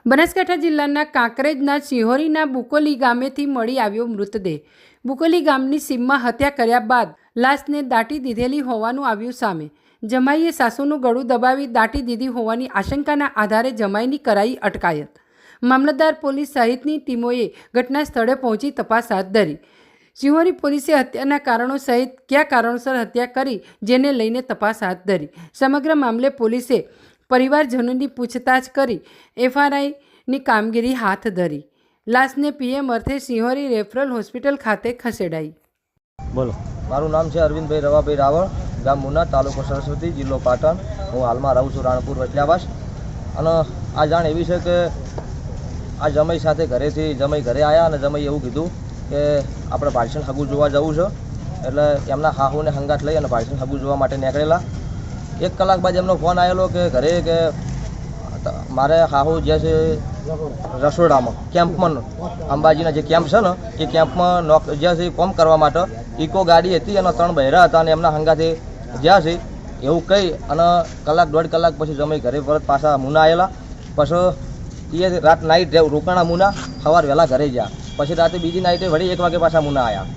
બનાસકાંઠા જિલ્લાના કાંકરેજના સિહોરીના બુકોલી ગામેથી મળી આવ્યો મૃતદેહ। બુકોલી ગામની સીમમાં હત્યા કર્યા બાદ લાશને દાટી દીધેલી હોવાનું આવ્યું સામે। જમાઈએ સાસુનું ગળું દબાવી દાટી દીધી હોવાની આશંકાના આધારે જમાઈની કરાઈ અટકાયત। મામલતદાર પોલીસ સહિતની ટીમોએ ઘટના સ્થળે પહોંચી તપાસ હાથ ધરી। સિહોરી પોલીસે હત્યાના કારણો સહિત કયા કારણોસર હત્યા કરી જેને લઈને તપાસ હાથ ધરી। સમગ્ર મામલે પોલીસે પરિવારજનોની પૂછતાછ કરી એફઆરઆઈની કામગીરી હાથ ધરી। લાશને પીએમ અર્થે સિહોરી રેફરલ હોસ્પિટલ ખાતે ખસેડાઈ। બોલો, મારું નામ છે અરવિંદભાઈ રવાભાઈ રાવળ, ગામ મુના, તાલુકો સરસ્વતી, જિલ્લો પાટણ। હું હાલમાં રહું છું રાણપુર વચલાવાસ। અને આ જાણ એવી છે કે આ જમાઈ સાથે ઘરેથી જમાઈ ઘરે આવ્યા અને જમાઈ એવું કીધું કે આપણે ભાઈસન હગું જોવા જવું છે। એટલે એમના હાહુને હંગાત લઈ અને ભાઈસન હગું જોવા માટે નીકળેલા। 1 કલાક બાદ એમનો ફોન આવેલો કે ઘરે કે મારે હાહુ જે છે રસોડામાં કેમ્પમાં અંબાજીના જે કેમ્પ છે ને એ કેમ્પમાં જે છે કોમ કરવા માટે ઇકો ગાડી હતી અને 3 બહેરા હતા અને એમના હંગાથી જ્યાં છે એવું કહી અને કલાક 1.5 કલાક પછી જમાઈ ઘરે પરત પાછા મુના આવેલા। પછી એ રાત નાઈટ રોકાણા મુના, સવાર વહેલા ઘરે ગયા। પછી રાતે બીજી નાઈટે વળી 1 વાગે પાછા મુના આવ્યા।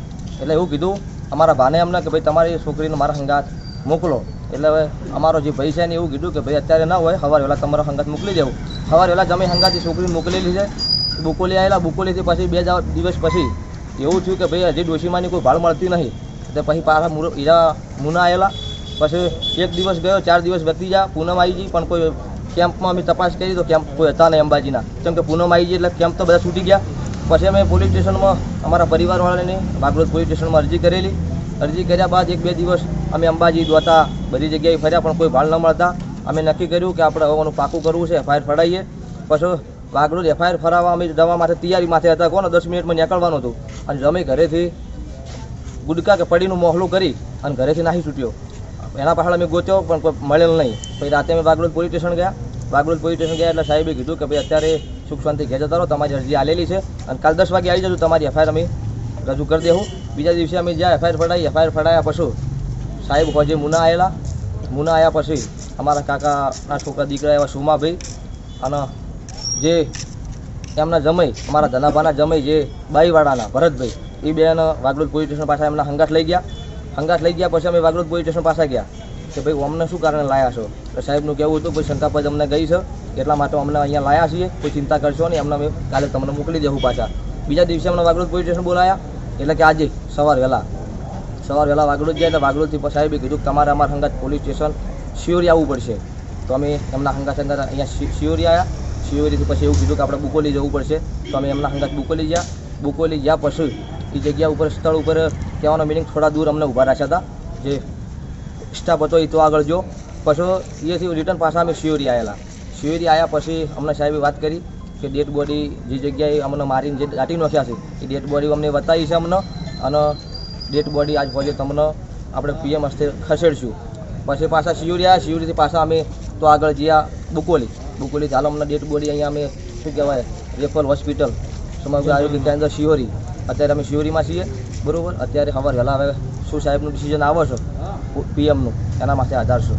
એટલે એવું કીધું અમારા ભાને એમને કે ભાઈ તમારી છોકરીને મારા હંગાત મોકલો। એટલે હવે અમારો જે ભાઈ છે ને એવું કીધું કે ભાઈ અત્યારે ના હોય, સવાર વહેલા તમારો હંગાત મોકલી દેવું। સવાર વહેલા જમી હંગાતથી છોકરી મોકલેલી છે। બુકોલી આવેલા, બુકોલીથી પછી 2 દિવસ પછી એવું થયું કે ભાઈ હજી ડોશીમાની કોઈ ભાળ મળતી નહીં। એટલે પછી પાછા મુના આવેલા। પછી 1 દિવસ ગયો, 4 દિવસ વધી ગયા, પૂનમ આવી ગઈ, પણ કોઈ કેમ્પમાં અમે તપાસ કરી તો કેમ્પ કોઈ હતા નહીં અંબાજીના, કેમ કે પૂનમ આવી ગઈ એટલે કેમ્પ તો બધા છૂટી ગયા। પછી અમે પોલીસ સ્ટેશનમાં અમારા પરિવારવાળાની વાઘરોજ પોલીસ સ્ટેશનમાં અરજી કરેલી। અરજી કર્યા બાદ 1-2 દિવસ અમે અંબાજી, દ્વાતા બધી જગ્યાએ ફર્યા પણ કોઈ ભાળ ન મળતા અમે નક્કી કર્યું કે આપણે હવાનું પાકું કરવું છે, એફઆઈઆર ફડાવીએ। પછી વાઘરોજ એફઆઈઆર ફરાવવા અમે જવા માટે તૈયારી માથે હતા। કોને 10 મિનિટમાં નીકળવાનું હતું અને જમી ઘરેથી ગુડકા કે પડીનું મોહલું કરી અને ઘરેથી નાહી છૂટ્યો। એના પાછળ અમે ગોત્યો પણ કોઈ મળેલ નહીં। પછી રાતે અમે વાઘરોજ પોલીસ સ્ટેશન ગયા। વાઘરોજ પોલીસ સ્ટેશન ગયા એટલે સાહેબે કીધું કે ભાઈ અત્યારે સુખ શાંતિ ઘેર જતા રહો, તમારી અરજી આલેલી છે અને કાલ 10 વાગે આવી જજો, તમારી એફઆઈઆર અમે રજૂ કરી દેવું। બીજા દિવસે અમે જ્યાં એફઆઈઆર ફડાવી, એફઆઈઆર ફડાયા પછી સાહેબ હોજે મુના આવેલા। મુના આવ્યા પછી અમારા કાકાના છોકરા દીકરા એવા સુમાભાઈ અને જે એમના જમાઈ, અમારા ધનાભાના જમાઈ જે બાઈવાડાના ભરતભાઈ, એ બેન વાઘરોજ પોલીસ સ્ટેશન પાછા એમના હંગાત લઈ ગયા। હંગાત લઈ ગયા પછી અમે વાઘરોજ પોલીસ સ્ટેશન પાછા ગયા કે ભાઈ અમને શું કારણે લાયા છો? તો સાહેબનું કહેવું હતું કોઈ શંકાપદ અમને ગઈ છે એટલા માટે અમને અહીંયા લાયા છીએ, કોઈ ચિંતા કરશો નહીં, અમને અમે કાલે તમને મોકલી દેવું પાછા। બીજા દિવસે અમને વાઘરોજ પોલીસ સ્ટેશન બોલાયા એટલે કે આજે સવાર વહેલા વાઘરોજ ગયા એટલે વાઘરોજથી સાહેબે કીધું કે તમારે અમારા હંગાત પોલીસ સ્ટેશન સિયોરી આવવું પડશે। તો અમે એમના હંગાત અહીંયા સિયોરી આવ્યા। સિયોરીથી પછી એવું કીધું કે આપણે બુકોલી જવું પડશે। તો અમે એમના હંગાત બુકોલી ગયા। બુકોલી ગયા પછી એ જગ્યા ઉપર સ્થળ ઉપર કહેવાનો મિનિંગ થોડા દૂર અમને ઊભા રાખ્યા હતા, જે સ્ટાફ હતો એ તો આગળ જો। પછી એથી રિટર્ન પાછા અમે સિયોરી આવેલા। સિયોરી આવ્યા પછી અમને સાહેબે વાત કરી કે ડેડ બોડી જે જગ્યાએ અમને મારીને જે દાટી નાખ્યા છે એ ડેડ બોડી અમને બતાવી છે અમને, અને ડેડ બોડી આજ પહોંચે તમને આપણે પીએમ હસ્તે ખસેડશું। પછી પાછા સિયોરી આવ્યા। સિયોરીથી પાછા અમે તો આગળ ગયા બુકોલી ચાલો અમને ડેડ બોડી અહીંયા અમે શું કહેવાય રેફરલ હોસ્પિટલ સમગ્ર આરોગ્ય કેન્દ્ર સિહોરી, અત્યારે અમે સિહોરીમાં છીએ બરાબર। અત્યારે સવાર વહેલા હવે શું સાહેબનું ડિસિઝન આવે છે પીએમનું એના માટે આધાર છે।